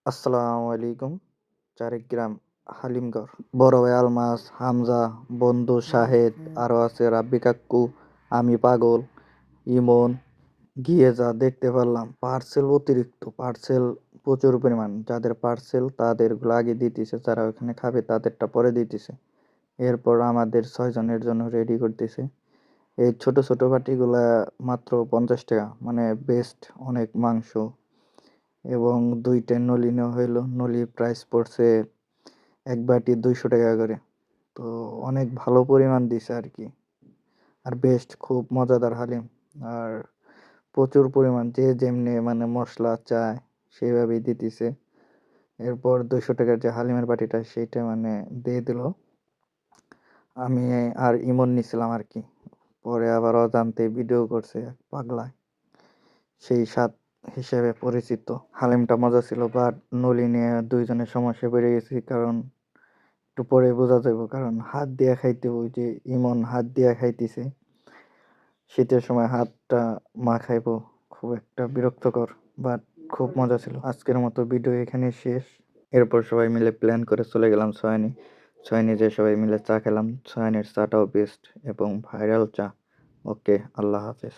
আসসালামু আলাইকুম। চারিগ্রাম হালিমগড়। বড় ভাই আলমাস, হামজা, বন্ধু শাহেদ, আরও আছে রাব্বি কাক্কু, আমি পাগল, ইমন। গিয়ে যা দেখতে পারলাম, পার্সেল অতিরিক্ত, পার্সেল প্রচুর পরিমাণ। যাদের পার্সেল তাদেরগুলো আগে দিতেছে, যারা ওখানে খাবে তাদেরটা পরে দিতেছে। এরপর আমাদের ৬ জনের জন্য রেডি করতেছে। এই ছোট ছোট বাটিগুলা মাত্র 50 টাকা, মানে বেস্ট অনেক মাংস। এবং ২ টা নলি নেওয়া হইলো। নলির প্রাইস পড়ছে এক বাটি ২০০ টাকা করে। তো অনেক ভালো পরিমাণ দিছে আর কি। আর বেস্ট, খুব মজাদার হালিম। আর প্রচুর পরিমাণ, যে যেমনি মানে মশলা চায় সেইভাবেই দিতেছে। এরপর ২০০ টাকার যে হালিমের বাটিটা সেইটা মানে দিয়ে দিল। আমি আর ইমন নিছিলাম আর কি। পরে আবার অজান্তে ভিডিও করছে এক পাগলা, সেই স্বাদ হিসেবে পরিচিত। হালিমটা মজা ছিল, বাট নলি নিয়ে ২ জনের সমস্যায় পড়ে গেছি। কারণ একটু পরে বোঝা যাইব, কারণ হাত দিয়া খাইতে, ওই যে ইমন হাত দিয়া খাইতেছে, শীতের সময় হাতটা মাখাইবো, খুব একটা বিরক্তকর। বাট খুব মজা ছিল। আজকের মতো ভিডিও এখানে শেষ। এরপর সবাই মিলে প্ল্যান করে চলে গেলাম সয়নি। সয়নি যে সবাই মিলে চা খেলাম। সয়নির চাটাও বেস্ট এবং ভাইরাল চা। ওকে, আল্লাহ হাফেজ।